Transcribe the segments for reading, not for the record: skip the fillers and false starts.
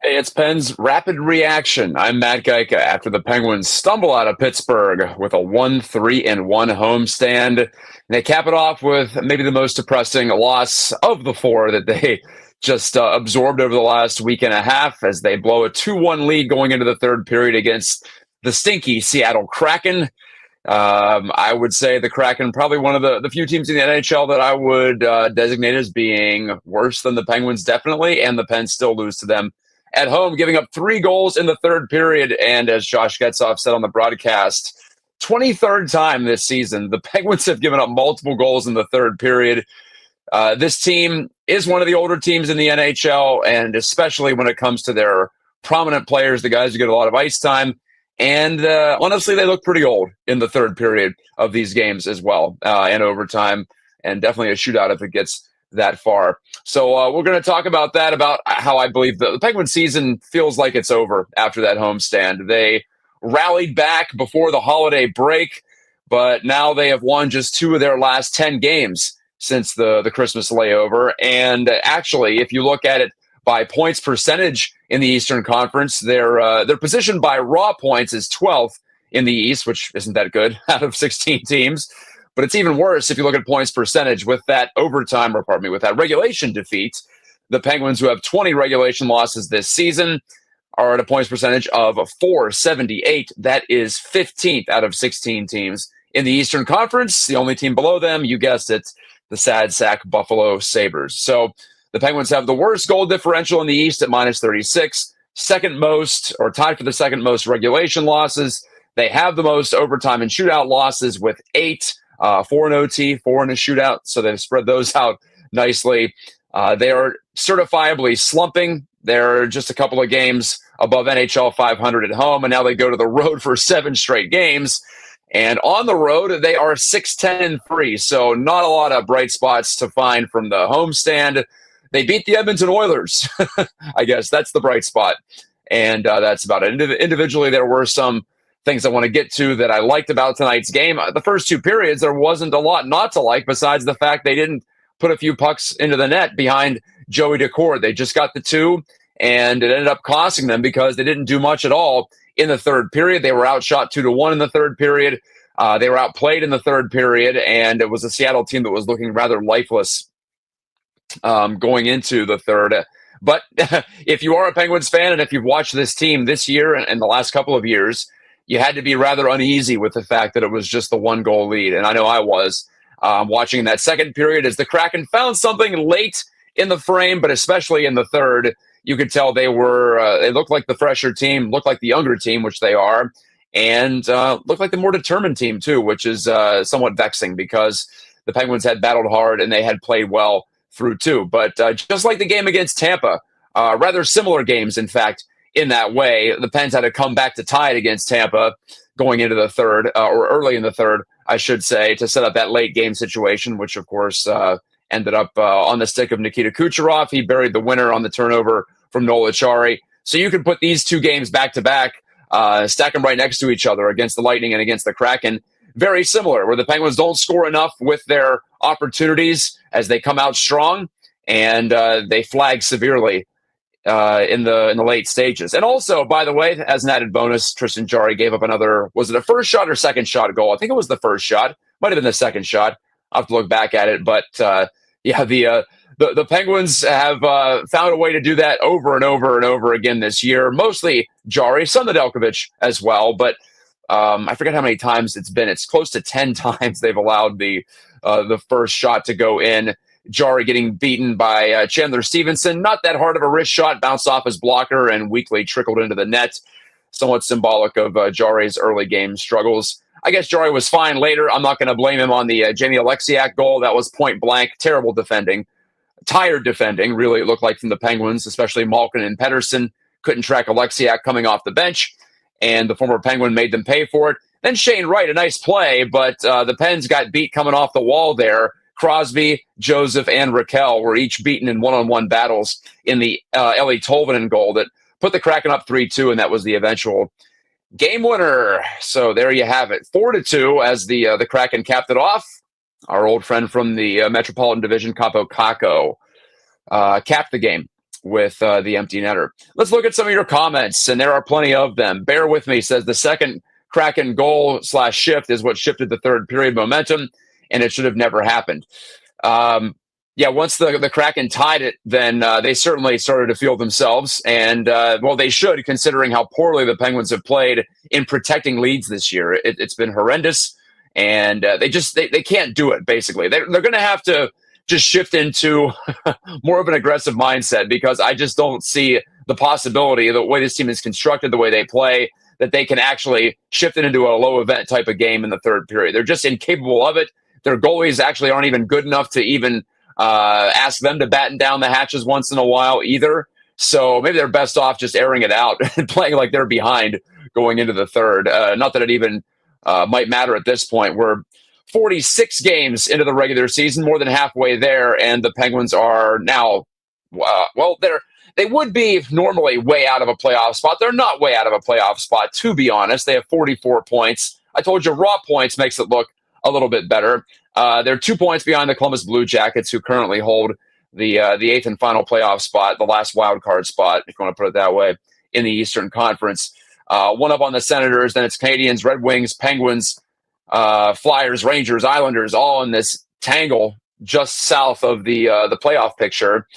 Hey, it's Penn's Rapid Reaction. I'm Matt Gajtka. After the Penguins stumble out of Pittsburgh with a 1-3-1 homestand, and they cap it off with maybe the most depressing loss of the four that they just absorbed over the last week and a half as they blow a 2-1 lead going into the third period against the stinky Seattle Kraken. I would say the Kraken probably one of the few teams in the NHL that I would designate as being worse than the Penguins, definitely, and the Pens still lose to them at home, giving up 3 goals in the third period. And as Josh Getzoff said on the broadcast, 23rd time this season, the Penguins have given up multiple goals in the third period. This team is one of the older teams in the NHL, and especially when it comes to their prominent players, the guys who get a lot of ice time. And honestly, they look pretty old in the third period of these games as well, and overtime, and definitely a shootout if it gets that far. So we're going to talk about that, about how I believe the Penguin season feels like it's over after that homestand. They rallied back before the holiday break, but now they have won just 2 of their last 10 games since the Christmas layover. And actually, if you look at it by points percentage in the Eastern Conference, they're positioned by raw points as 12th in the East, which isn't that good out of 16 teams. But it's even worse if you look at points percentage with that overtime, or pardon me, with that regulation defeat. The Penguins, who have 20 regulation losses this season, are at a points percentage of 478. That is 15th out of 16 teams in the Eastern Conference. The only team below them, you guessed it, the sad sack Buffalo Sabres. So the Penguins have the worst goal differential in the East at -36, second most, or tied for the second most regulation losses. They have the most overtime and shootout losses with 8, 4 in OT, 4 in a shootout. So they've spread those out nicely. They are certifiably slumping. They're just a couple of games above NHL 500 at home, and now they go to the road for 7 straight games. And on the road, they are 6-10-3. So not a lot of bright spots to find from the homestand. They beat the Edmonton Oilers. I guess that's the bright spot. And that's about it. Individually, there were some things I want to get to that I liked about tonight's game. The first 2 periods, there wasn't a lot not to like, besides the fact they didn't put a few pucks into the net behind Joey Daccord. They just got the 2, and it ended up costing them because they didn't do much at all in the third period. They were outshot 2-1 in the third period. They were outplayed in the third period, and it was a Seattle team that was looking rather lifeless going into the third. But if you are a Penguins fan, and if you've watched this team this year and the last couple of years, you had to be rather uneasy with the fact that it was just the 1-goal lead. And I know I was watching that second period as the Kraken found something late in the frame, but especially in the third. You could tell they looked like the fresher team, looked like the younger team, which they are, and looked like the more determined team too, which is somewhat vexing because the Penguins had battled hard and they had played well through 2. But just like the game against Tampa, rather similar games, in fact, in that way. The Pens had to come back to tie it against Tampa going into the third, or early in the third, I should say, to set up that late game situation, which, of course, ended up on the stick of Nikita Kucherov. He buried the winner on the turnover from Noel Jarry. So you can put these 2 games back to back, stack them right next to each other against the Lightning and against the Kraken. Very similar, where the Penguins don't score enough with their opportunities as they come out strong, and they flag severely in the late stages. And also, by the way, as an added bonus, Tristan Jarry gave up another, was it a first shot or second shot goal? I think it was the first shot. Might have been the second shot. I'll have to look back at it. But yeah, the Penguins have found a way to do that over and over and over again this year. Mostly Jarry, some Nedeljkovic as well. But I forget how many times it's been. It's close to 10 times they've allowed the first shot to go in. Jarry getting beaten by Chandler Stevenson. Not that hard of a wrist shot, bounced off his blocker and weakly trickled into the net. Somewhat symbolic of Jarry's early game struggles. I guess Jarry was fine later. I'm not going to blame him on the Jamie Alexiak goal. That was point blank. Terrible defending. Tired defending, really, it looked like, from the Penguins, especially Malkin and Pettersson. Couldn't track Alexiak coming off the bench, and the former Penguin made them pay for it. Then Shane Wright, a nice play, but the Pens got beat coming off the wall there. Crosby, Joseph, and Raquel were each beaten in one-on-one battles in the Ellie Tolvanen goal that put the Kraken up 3-2, and that was the eventual game winner. So there you have it, 4-2 as the Kraken capped it off. Our old friend from the Metropolitan Division, Capo Caco, capped the game with the empty netter. Let's look at some of your comments, and there are plenty of them. Bear with me says the second Kraken goal/shift is what shifted the third period momentum, and it should have never happened. Yeah, once the Kraken tied it, then they certainly started to feel themselves. And, well, they should, considering how poorly the Penguins have played in protecting leads this year. It's been horrendous, and they can't do it, basically. They're going to have to just shift into more of an aggressive mindset, because I just don't see the possibility, the way this team is constructed, the way they play, that they can actually shift it into a low-event type of game in the third period. They're just incapable of it. Their goalies actually aren't even good enough to even ask them to batten down the hatches once in a while either. So maybe they're best off just airing it out and playing like they're behind going into the third. Not that it even might matter at this point. We're 46 games into the regular season, more than halfway there, and the Penguins are now, well, they would be normally way out of a playoff spot. They're not way out of a playoff spot, to be honest. They have 44 points. I told you raw points makes it look a little bit better. They're 2 points behind the Columbus Blue Jackets, who currently hold the eighth and final playoff spot, the last wild card spot, if you want to put it that way, in the Eastern Conference. One up on the Senators, then it's Canadiens, Red Wings, Penguins, Flyers, Rangers, Islanders, all in this tangle just south of the playoff picture.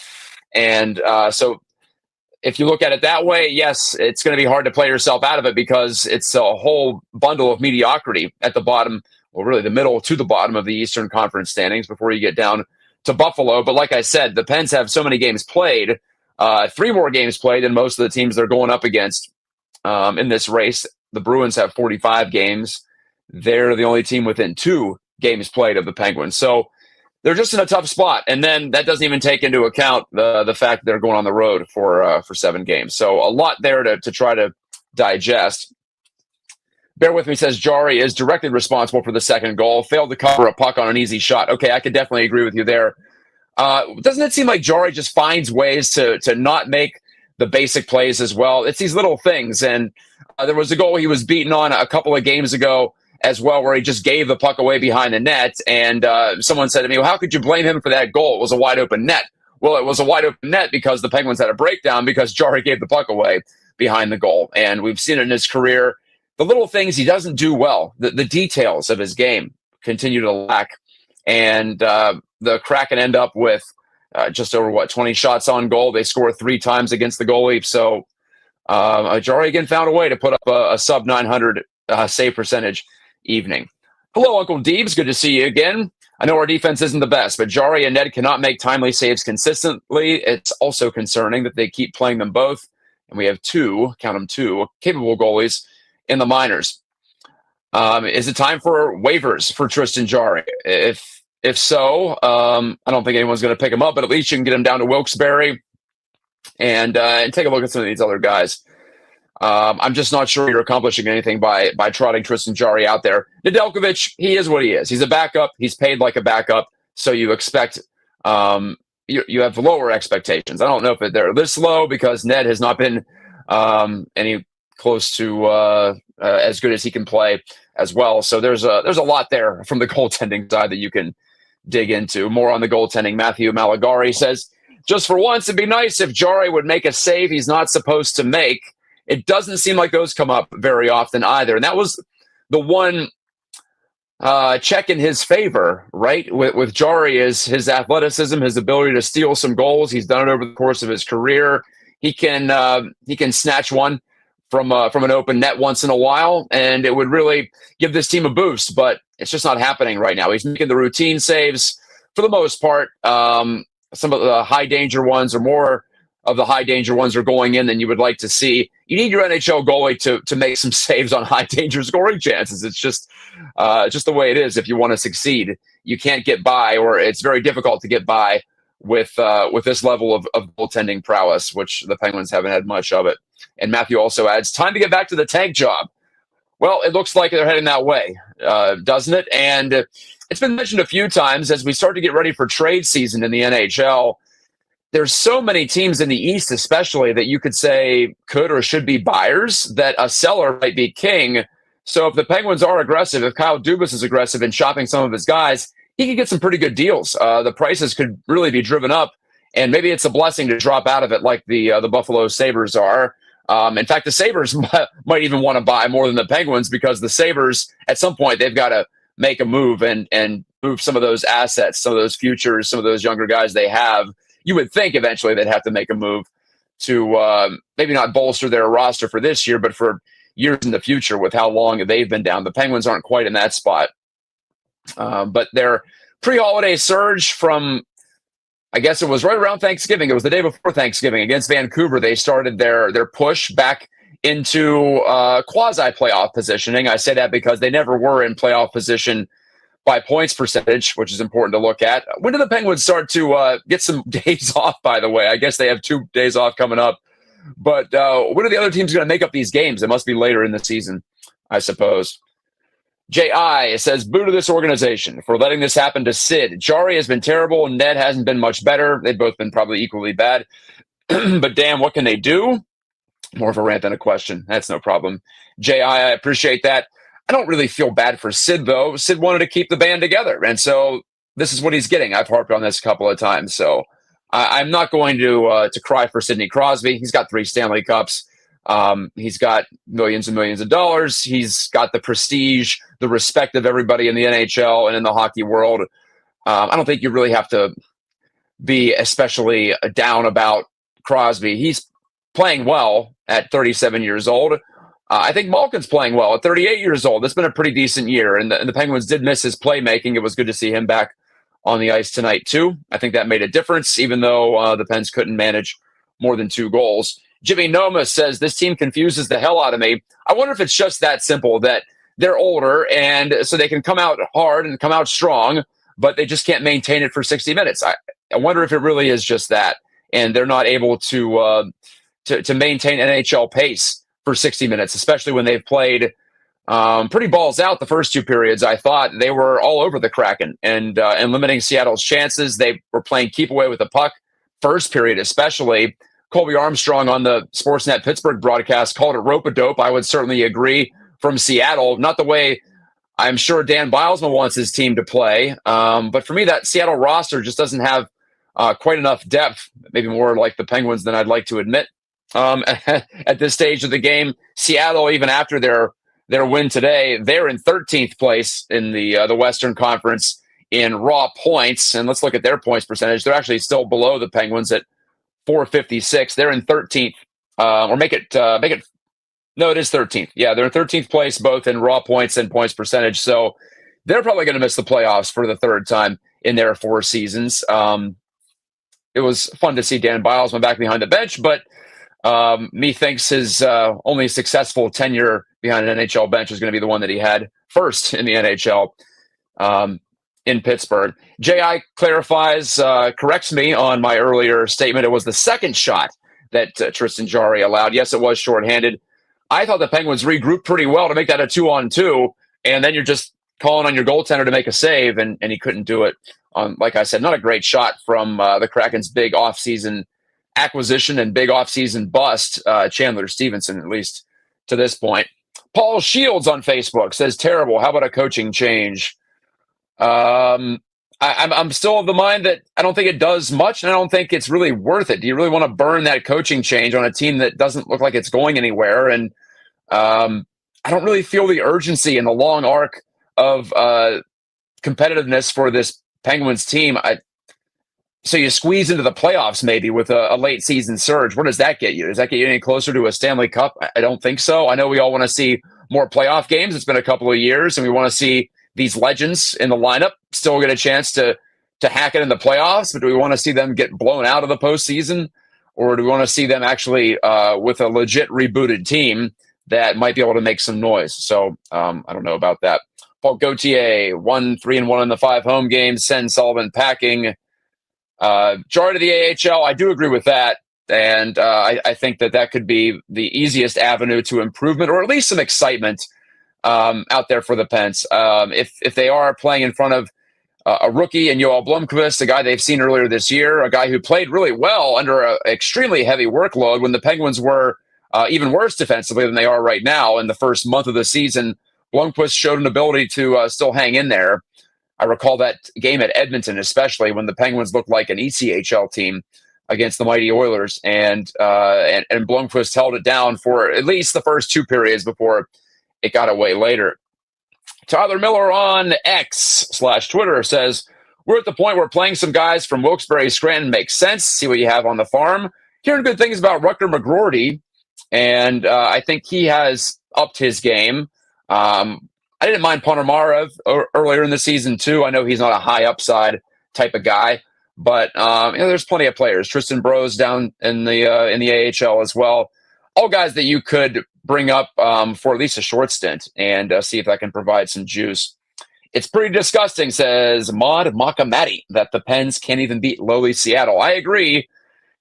And so if you look at it that way, yes, it's going to be hard to play yourself out of it, because it's a whole bundle of mediocrity at the bottom, well, really the middle to the bottom of the Eastern Conference standings before you get down to Buffalo. But like I said, the Pens have so many games played, 3 more games played than most of the teams they're going up against in this race. The Bruins have 45 games. They're the only team within 2 games played of the Penguins. So they're just in a tough spot. And then that doesn't even take into account the fact that they're going on the road for 7 games. So a lot there to try to digest. Bear with me says Jarry is directly responsible for the second goal. Failed to cover a puck on an easy shot. Okay, I could definitely agree with you there. Doesn't it seem like Jarry just finds ways to not make the basic plays as well? It's these little things. And there was a goal he was beaten on a couple of games ago as well, where he just gave the puck away behind the net. And someone said to me, well, how could you blame him for that goal? It was a wide open net. Well, it was a wide open net because the Penguins had a breakdown because Jarry gave the puck away behind the goal. And we've seen it in his career. The little things he doesn't do well, the details of his game continue to lack. And the Kraken end up with just over, 20 shots on goal. They score 3 times against the goalie. So Jarry again found a way to put up a sub 900 save percentage evening. Hello, Uncle Deebs. Good to see you again. I know our defense isn't the best, but Jarry and Ned cannot make timely saves consistently. It's also concerning that they keep playing them both. And we have 2, count them 2, capable goalies in the minors. Is it time for waivers for Tristan Jarry? If so, I don't think anyone's going to pick him up, but at least you can get him down to Wilkes-Barre and take a look at some of these other guys. I'm just not sure you're accomplishing anything by trotting Tristan Jarry out there. Nedeljkovic, he is what he is. He's a backup. He's paid like a backup, so you expect you have lower expectations. I don't know if they're this low because Ned has not been any close to as good as he can play as well. So there's a lot there from the goaltending side that you can dig into. More on the goaltending. Matthew Malagari says, just for once, it'd be nice if Jarry would make a save he's not supposed to make. It doesn't seem like those come up very often either. And that was the one check in his favor, right? With Jarry is his athleticism, his ability to steal some goals. He's done it over the course of his career. He can snatch one from an open net once in a while, and it would really give this team a boost. But it's just not happening right now. He's making the routine saves for the most part. Some of the high danger ones, or more of the high danger ones, are going in than you would like to see. You need your NHL goalie to make some saves on high danger scoring chances. It's just the way it is. If you want to succeed, you can't get by, or it's very difficult to get by with this level of goaltending prowess, which the Penguins haven't had much of it. And Matthew also adds, time to get back to the tank job. Well, it looks like they're heading that way, doesn't it? And it's been mentioned a few times as we start to get ready for trade season in the NHL. There's so many teams in the East, especially, that you could say could or should be buyers, that a seller might be king. So if the Penguins are aggressive, if Kyle Dubas is aggressive in shopping some of his guys, he could get some pretty good deals. The prices could really be driven up And maybe it's a blessing to drop out of it like the Buffalo Sabres are. In fact, the Sabres might even want to buy more than the Penguins, because the Sabres, at some point, they've got to make a move and move some of those assets, some of those futures, some of those younger guys they have. You would think eventually they'd have to make a move to maybe not bolster their roster for this year, but for years in the future with how long they've been down. The Penguins aren't quite in that spot. But their pre-holiday surge from, I guess it was right around Thanksgiving. It was the day before Thanksgiving against Vancouver. They started their push back into quasi-playoff positioning. I say that because they never were in playoff position by points percentage, which is important to look at. When do the Penguins start to get some days off, by the way? I guess they have 2 days off coming up. But when are the other teams going to make up these games? It must be later in the season, I suppose. J.I. says, boo to this organization for letting this happen to Sid. Jarry has been terrible, and Ned hasn't been much better. They've both been probably equally bad. But damn, what can they do? More of a rant than a question. That's no problem. J.I. appreciate that. I don't really feel bad for Sid, though. Sid wanted to keep the band together, and so this is what he's getting. I've harped on this a couple of times, so I'm not going to cry for Sidney Crosby. He's got 3 Stanley Cups. He's got millions and millions of dollars. He's got the prestige, the respect of everybody in the NHL and in the hockey world. I don't think you really have to be especially down about Crosby. He's playing well at 37 years old. I think Malkin's playing well at 38 years old. It's been a pretty decent year, and the Penguins did miss his playmaking. It was good to see him back on the ice tonight, too. I think that made a difference, even though the Pens couldn't manage more than 2 goals. Jimmy Noma says, this team confuses the hell out of me. I wonder if it's just that simple, that they're older, and so they can come out hard and come out strong, but they just can't maintain it for 60 minutes. I wonder if it really is just that, and they're not able to maintain NHL pace for 60 minutes, especially when they've played pretty balls out the first 2 periods. I thought they were all over the Kraken and limiting Seattle's chances. They were playing keep away with the puck, first period especially. Colby Armstrong on the Sportsnet Pittsburgh broadcast called it rope-a-dope. I would certainly agree from Seattle. Not the way I'm sure Dan Bilesman wants his team to play. But for me, that Seattle roster just doesn't have quite enough depth, maybe more like the Penguins than I'd like to admit at this stage of the game. Seattle, even after their win today, they're in 13th place in the Western Conference in raw points. And let's look at their points percentage. They're actually still below the Penguins at 456. They're in 13th, or make it. No, it is 13th. Yeah, they're in 13th place, both in raw points and points percentage. So they're probably going to miss the playoffs for the 3rd time in their 4 seasons. It was fun to see Dan Bilesman back behind the bench, but methinks his only successful tenure behind an NHL bench is going to be the one that he had first in the NHL. In Pittsburgh. J.I. clarifies, corrects me on my earlier statement. It was the second shot that Tristan Jarry allowed. Yes, it was shorthanded. I thought the Penguins regrouped pretty well to make that a 2-on-2, and then you're just calling on your goaltender to make a save, and he couldn't do it. Like I said, not a great shot from the Kraken's big offseason acquisition and big offseason bust, Chandler Stevenson, at least to this point. Paul Shields on Facebook says, terrible. How about a coaching change? I'm still of the mind that I don't think it does much, and I don't think it's really worth it. Do you really want to burn that coaching change on a team that doesn't look like it's going anywhere? And I don't really feel the urgency in the long arc of competitiveness for this Penguins team. So you squeeze into the playoffs maybe with a late season surge. Where does that get you? Does that get you any closer to a Stanley Cup? I don't think so. I know we all want to see more playoff games. It's been a couple of years, and we want to see these legends in the lineup still get a chance to hack it in the playoffs, but do we want to see them get blown out of the postseason, or do we want to see them actually with a legit rebooted team that might be able to make some noise? So I don't know about that. Paul Gauthier, 1-3-1 in the 5 home games, send Sullivan packing. Jarry to the AHL, I do agree with that, and I think that could be the easiest avenue to improvement, or at least some excitement out there for the Pens. If they are playing in front of a rookie in Joel Blomqvist, a guy they've seen earlier this year, a guy who played really well under an extremely heavy workload when the Penguins were even worse defensively than they are right now in the first month of the season, Blomqvist showed an ability to still hang in there. I recall that game at Edmonton, especially when the Penguins looked like an ECHL team against the mighty Oilers, and Blomqvist held it down for at least the first 2 periods before it got away later. Tyler Miller on X/Twitter says, we're at the point where playing some guys from Wilkes-Barre Scranton makes sense. See what you have on the farm. Hearing good things about Rutger McGroarty, and I think he has upped his game. I didn't mind Ponomarev earlier in the season, too. I know he's not a high upside type of guy, but there's plenty of players. Tristan Brose down in the AHL as well. All guys that you could bring up for at least a short stint and see if that can provide some juice. It's pretty disgusting, says Maud Makamati, that the Pens can't even beat lowly Seattle. I agree.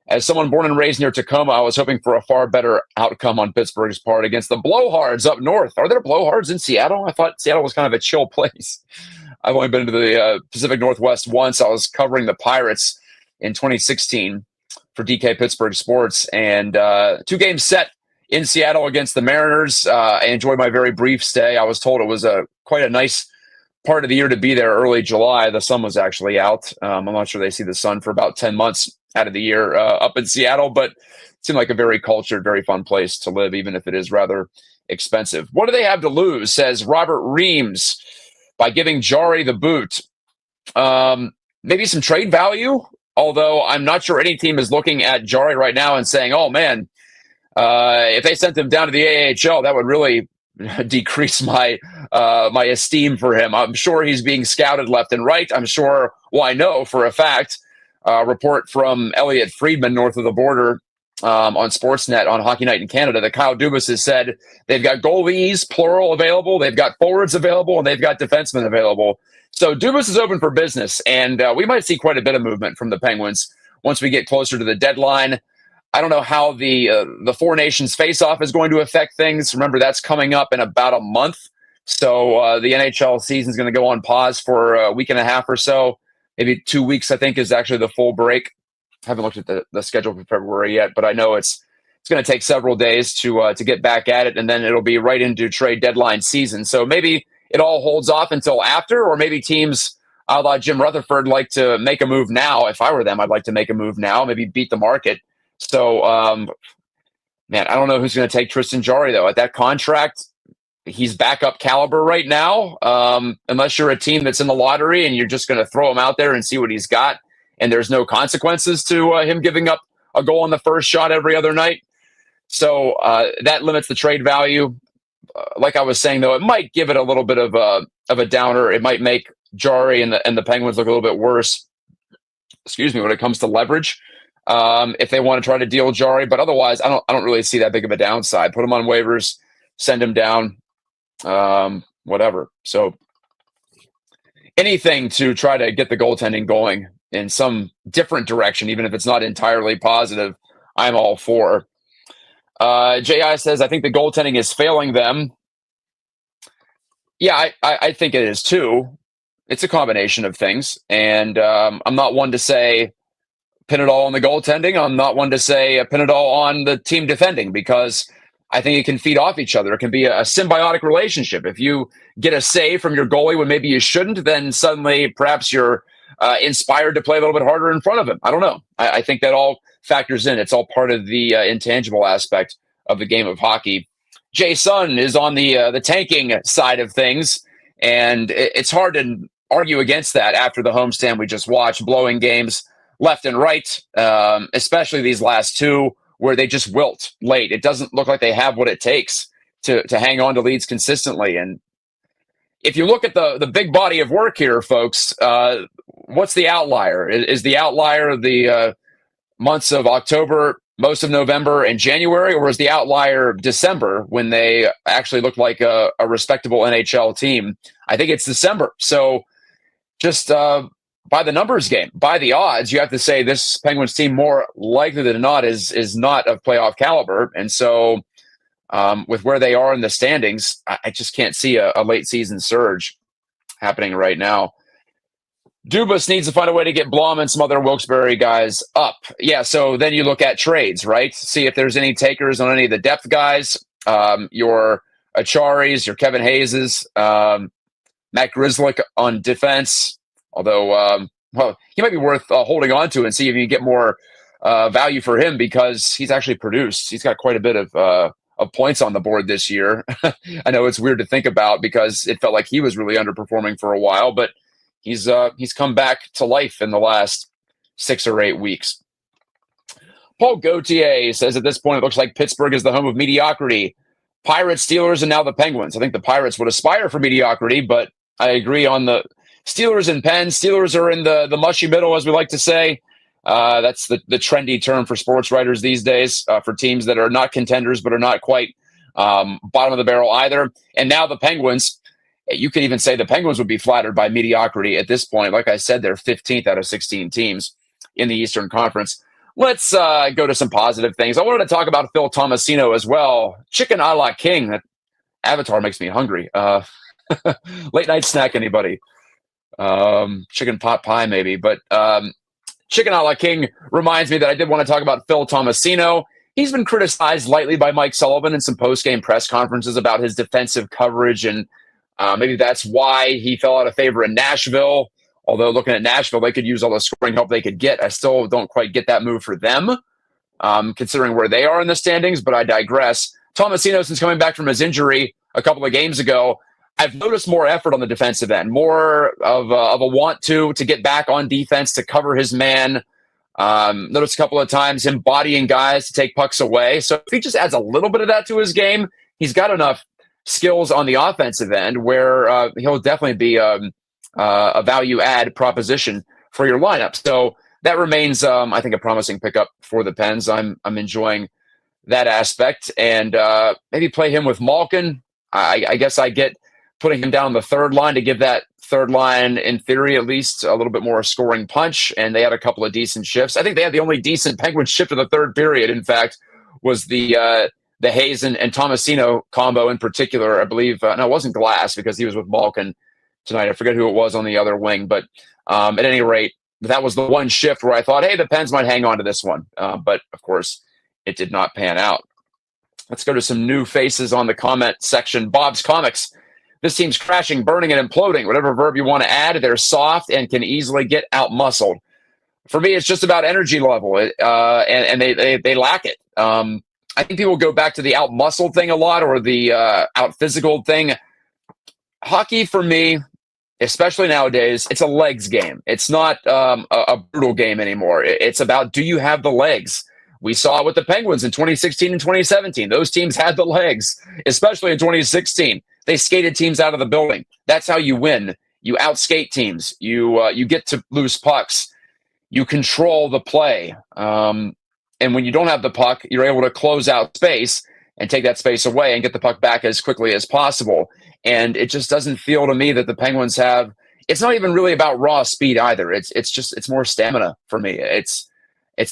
As someone born and raised near Tacoma, I was hoping for a far better outcome on Pittsburgh's part against the blowhards up north. Are there blowhards in Seattle? I thought Seattle was kind of a chill place. I've only been to the Pacific Northwest once. I was covering the Pirates in 2016 for DK Pittsburgh Sports, and 2 games set in Seattle against the Mariners. I enjoyed my very brief stay. I was told it was quite a nice part of the year to be there early July. The sun was actually out. I'm not sure they see the sun for about 10 months out of the year up in Seattle, but it seemed like a very cultured, very fun place to live, even if it is rather expensive. What do they have to lose, says Robert Reams, by giving Jarry the boot? Maybe some trade value, although I'm not sure any team is looking at Jarry right now and saying, oh, man, if they sent him down to the AHL, that would really decrease my esteem for him. I'm sure he's being scouted left and right. I'm sure, well, I know for a fact, report from Elliot Friedman north of the border on Sportsnet on Hockey Night in Canada that Kyle Dubas has said they've got goalies, plural, available, they've got forwards available, and they've got defensemen available. So Dubas is open for business, and we might see quite a bit of movement from the Penguins once we get closer to the deadline. I don't know how the Four Nations face-off is going to affect things. Remember, that's coming up in about a month. So the NHL season is going to go on pause for a week and a half or so. Maybe 2 weeks, I think, is actually the full break. I haven't looked at the schedule for February yet, but I know it's going to take several days to get back at it, and then it'll be right into trade deadline season. So maybe it all holds off until after, or maybe teams a la Jim Rutherford like to make a move now. If I were them, I'd like to make a move now, maybe beat the market. So, man, I don't know who's going to take Tristan Jarry, though. At that contract, he's backup caliber right now, unless you're a team that's in the lottery and you're just going to throw him out there and see what he's got, and there's no consequences to him giving up a goal on the first shot every other night. So that limits the trade value. Like I was saying, though, it might give it a little bit of a downer. It might make Jarry and the Penguins look a little bit worse, when it comes to leverage. If they want to try to deal Jarry, but otherwise, I don't really see that big of a downside. Put him on waivers, send him down, whatever. So anything to try to get the goaltending going in some different direction, even if it's not entirely positive, I'm all for. J.I. says, I think the goaltending is failing them. Yeah, I think it is too. It's a combination of things, and I'm not one to say pin it all on the goaltending. I'm not one to say pin it all on the team defending, because I think it can feed off each other. It can be a symbiotic relationship. If you get a save from your goalie when maybe you shouldn't, then suddenly perhaps you're inspired to play a little bit harder in front of him. I don't know. I think that all factors in. It's all part of the intangible aspect of the game of hockey. Jason is on the tanking side of things, and it's hard to argue against that after the homestand we just watched, blowing games left and right, especially these last 2 where they just wilt late. It doesn't look like they have what it takes to hang on to leads consistently. And if you look at the big body of work here, folks, what's the outlier? Is the outlier the months of October, most of November, and January, or is the outlier December when they actually looked like a respectable NHL team? I think it's December. So just by the numbers game, by the odds, you have to say this Penguins team more likely than not is not of playoff caliber. And so with where they are in the standings, I just can't see a late season surge happening right now. Dubas needs to find a way to get Blom and some other Wilkes-Barre guys up. Yeah, so then you look at trades, right? See if there's any takers on any of the depth guys, your Acharis, your Kevin Hayeses, Matt Grzelcyk on defense, although, well, he might be worth holding on to and see if you can get more value for him because he's actually produced. He's got quite a bit of points on the board this year. I know it's weird to think about because it felt like he was really underperforming for a while, but he's come back to life in the last 6 or 8 weeks. Paul Gauthier says at this point, it looks like Pittsburgh is the home of mediocrity. Pirates, Steelers, and now the Penguins. I think the Pirates would aspire for mediocrity, but I agree on the Steelers and Pens. Steelers are in the mushy middle, as we like to say. That's the trendy term for sports writers these days for teams that are not contenders but are not quite bottom of the barrel either. And now the Penguins. You can even say the Penguins would be flattered by mediocrity at this point. Like I said, they're 15th out of 16 teams in the Eastern Conference. Let's go to some positive things. I wanted to talk about Phil Tomasino as well. Chicken a la king. That avatar makes me hungry. Late night snack, anybody? Chicken pot pie, maybe. But chicken a la king reminds me that I did want to talk about Phil Tomasino. He's been criticized lightly by Mike Sullivan in some post-game press conferences about his defensive coverage, and maybe that's why he fell out of favor in Nashville. Although looking at Nashville, they could use all the scoring help they could get. I still don't quite get that move for them, considering where they are in the standings, but I digress. Tomasino, since coming back from his injury a couple of games ago, I've noticed more effort on the defensive end, more of a want to get back on defense, to cover his man. Noticed a couple of times him bodying guys to take pucks away. So if he just adds a little bit of that to his game, he's got enough skills on the offensive end where he'll definitely be a value add proposition for your lineup. So that remains, I think, a promising pickup for the Pens. I'm enjoying that aspect, and maybe play him with Malkin. I guess I get putting him down the third line to give that third line, in theory, at least a little bit more scoring punch. And they had a couple of decent shifts. I think they had the only decent Penguin shift of the third period, in fact, was the Hayes and Tomasino combo in particular. I believe, no, it wasn't Glass because he was with Malkin tonight. I forget who it was on the other wing, but at any rate, that was the one shift where I thought, hey, the Pens might hang on to this one. But of course, it did not pan out. Let's go to some new faces on the comment section. Bob's Comics. This team's crashing, burning, and imploding. Whatever verb you want to add, they're soft and can easily get out-muscled. For me, it's just about energy level, and they lack it. I think people go back to the out-muscled thing a lot, or the out-physical thing. Hockey, for me, especially nowadays, it's a legs game. It's not a brutal game anymore. It's about, do you have the legs? We saw it with the Penguins in 2016 and 2017. Those teams had the legs, especially in 2016. They skated teams out of the building. That's how you win. You outskate teams. You get to loose pucks. You control the play. And when you don't have the puck, you're able to close out space and take that space away and get the puck back as quickly as possible. And it just doesn't feel to me that the Penguins have. It's not even really about raw speed either. It's more stamina for me. It's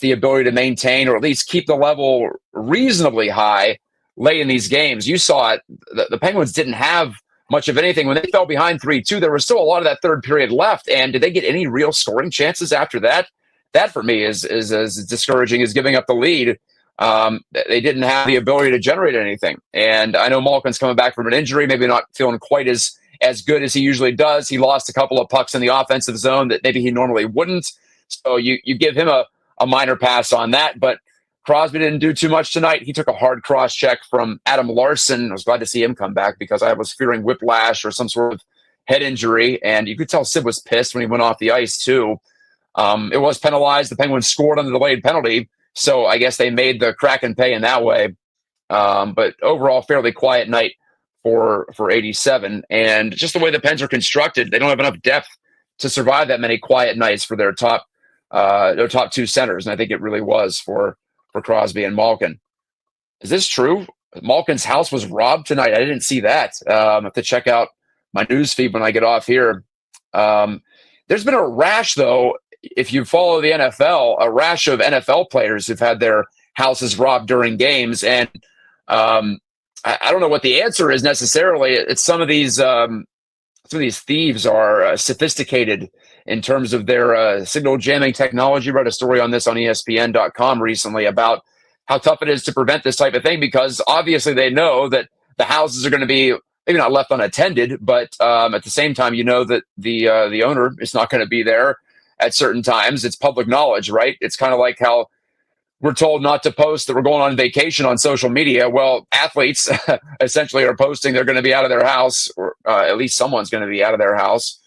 the ability to maintain or at least keep the level reasonably high late in these games. You saw it. The Penguins didn't have much of anything. When they fell behind 3-2, there was still a lot of that third period left. And did they get any real scoring chances after that? That, for me, is as discouraging as giving up the lead. They didn't have the ability to generate anything. And I know Malkin's coming back from an injury, maybe not feeling quite as good as he usually does. He lost a couple of pucks in the offensive zone that maybe he normally wouldn't. So you give him a minor pass on that. But Crosby didn't do too much tonight. He took a hard cross check from Adam Larson. I was glad to see him come back because I was fearing whiplash or some sort of head injury. And you could tell Sid was pissed when he went off the ice, too. It was penalized. The Penguins scored on the delayed penalty. So I guess they made the Kraken pay in that way. But overall, fairly quiet night for 87. And just the way the Pens are constructed, they don't have enough depth to survive that many quiet nights for their top two centers. And I think it really was for Crosby and Malkin. Is this true? Malkin's house was robbed tonight. I didn't see that. I have to check out my news feed when I get off here. There's been a rash, though, if you follow the NFL, a rash of NFL players who've had their houses robbed during games. And I don't know what the answer is necessarily. It's some of these thieves are sophisticated in terms of their signal jamming technology. Read a story on this on ESPN.com recently about how tough it is to prevent this type of thing, because obviously they know that the houses are going to be maybe not left unattended, but at the same time, you know that the owner is not going to be there at certain times. It's public knowledge, right? It's kind of like how we're told not to post that we're going on vacation on social media. Well, athletes essentially are posting they're going to be out of their house, or at least someone's going to be out of their house.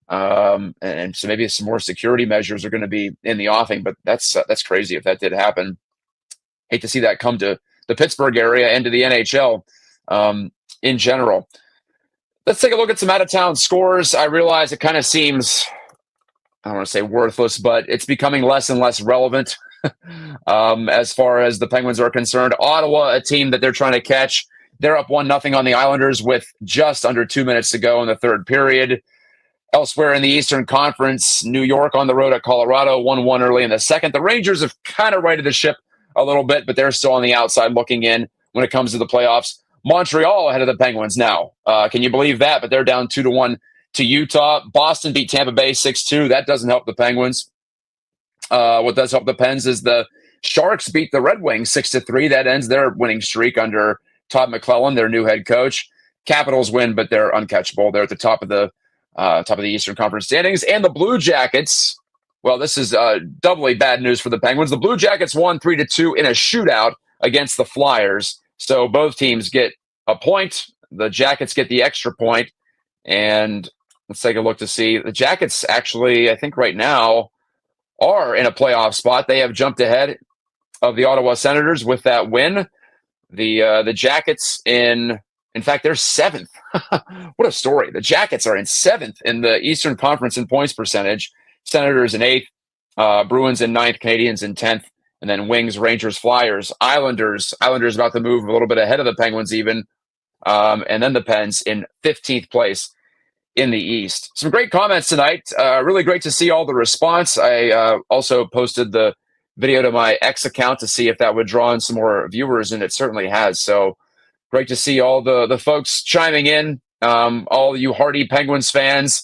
And so maybe some more security measures are going to be in the offing, but that's crazy if that did happen. Hate to see that come to the Pittsburgh area and to the NHL in general. Let's take a look at some out-of-town scores. I realize it kind of seems, I don't want to say worthless, but it's becoming less and less relevant as far as the Penguins are concerned. Ottawa, a team that they're trying to catch, they're up 1-0 on the Islanders with just under 2 minutes to go in the third period. Elsewhere in the Eastern Conference, New York on the road at Colorado, 1-1 early in the second. The Rangers have kind of righted the ship a little bit, but they're still on the outside looking in when it comes to the playoffs. Montreal ahead of the Penguins now. Can you believe that? But they're down 2-1 to Utah. Boston beat Tampa Bay 6-2. That doesn't help the Penguins. What does help the Pens is the Sharks beat the Red Wings 6-3. That ends their winning streak under Todd McClellan, their new head coach. Capitals win, but they're uncatchable. They're at the top of the Eastern Conference standings. And the Blue Jackets, well, this is doubly bad news for the Penguins. The Blue Jackets won 3-2 in a shootout against the Flyers. So both teams get a point. The Jackets get the extra point. And let's take a look to see. The Jackets actually, I think right now, are in a playoff spot. They have jumped ahead of the Ottawa Senators with that win. The Jackets in fact, they're seventh. What a story. The Jackets are in seventh in the Eastern Conference in points percentage. Senators in eighth, Bruins in ninth, Canadians in 10th, and then Wings, Rangers, Flyers, Islanders about to move a little bit ahead of the Penguins even, and then the Pens in 15th place in the East. Some great comments tonight. Really great to see all the response. I also posted the video to my X account to see if that would draw in some more viewers, and it certainly has. So great to see all the folks chiming in, all you hardy Penguins fans.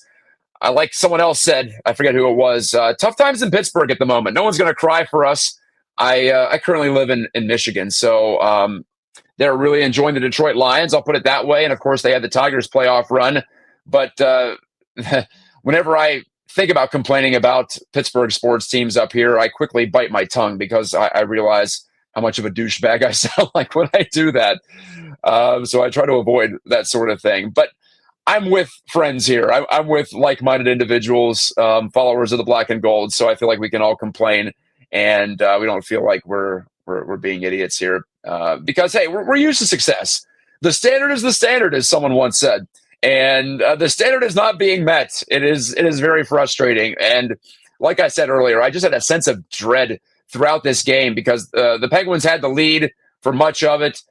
Like someone else said, I forget who it was, tough times in Pittsburgh at the moment. No one's going to cry for us. I currently live in Michigan, so they're really enjoying the Detroit Lions. I'll put it that way. And, of course, they had the Tigers playoff run. But whenever I think about complaining about Pittsburgh sports teams up here, I quickly bite my tongue because I realize how much of a douchebag I sound like when I do that. So I try to avoid that sort of thing. But I'm with friends here. I'm with like-minded individuals, followers of the black and gold. So I feel like we can all complain, and we don't feel like we're being idiots here because, hey, we're used to success. The standard is the standard, as someone once said, and the standard is not being met. It is very frustrating. And like I said earlier, I just had a sense of dread throughout this game because the Penguins had the lead for much of it.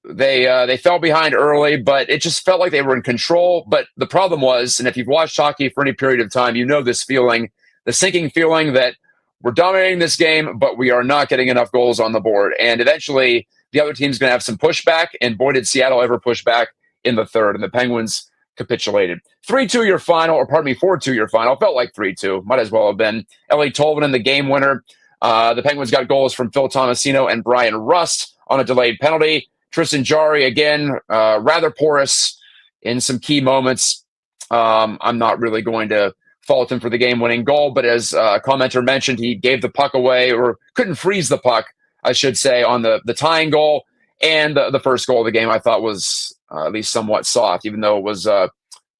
They fell behind early, but it just felt like they were in control. But the problem was, and if you've watched hockey for any period of time, you know this feeling, the sinking feeling that we're dominating this game, but we are not getting enough goals on the board. And eventually, the other team's going to have some pushback, and boy, did Seattle ever push back in the third, and the Penguins capitulated. 3-2 your final, or pardon me, 4-2 your final. Felt like 3-2. Might as well have been. Ellie Tolvanen, the game winner. The Penguins got goals from Phil Tomasino and Brian Rust on a delayed penalty. Tristan Jarry, again, rather porous in some key moments. I'm not really going to fault him for the game-winning goal, but as a commenter mentioned, he gave the puck away, or couldn't freeze the puck, I should say, on the tying goal. And the first goal of the game I thought was at least somewhat soft, even though it was a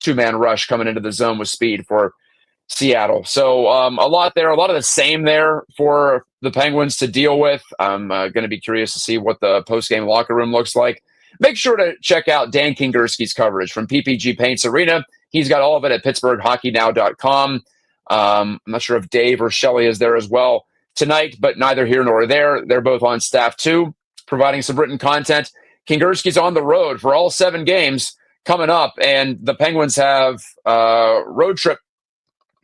two-man rush coming into the zone with speed for Seattle. So a lot there, a lot of the same there for the Penguins to deal with. I'm going to be curious to see what the post-game locker room looks like. Make sure to check out Dan Kingerski's coverage from PPG Paints Arena. He's got all of it at PittsburghHockeyNow.com. I'm not sure if Dave or Shelley is there as well tonight, but neither here nor there. They're both on staff too, providing some written content. Kingerski's on the road for all 7 games coming up, and the Penguins have a road trip.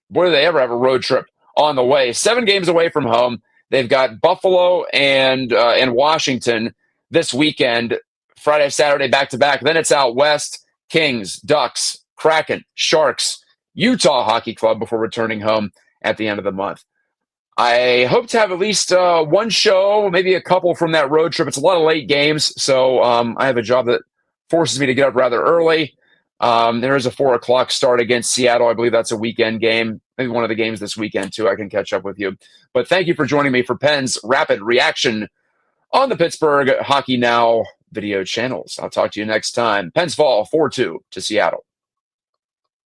Boy, do they ever have a road trip on the way. 7 games away from home. They've got Buffalo and Washington this weekend, Friday, Saturday, back-to-back. Then it's out west, Kings, Ducks, Kraken, Sharks, Utah Hockey Club before returning home at the end of the month. I hope to have at least one show, maybe a couple from that road trip. It's a lot of late games, so I have a job that forces me to get up rather early. There is a 4 o'clock start against Seattle. I believe that's a weekend game. Maybe one of the games this weekend, too. I can catch up with you. But thank you for joining me for Penn's Rapid Reaction on the Pittsburgh Hockey Now video channels. I'll talk to you next time. Pens fall 4-2 to Seattle.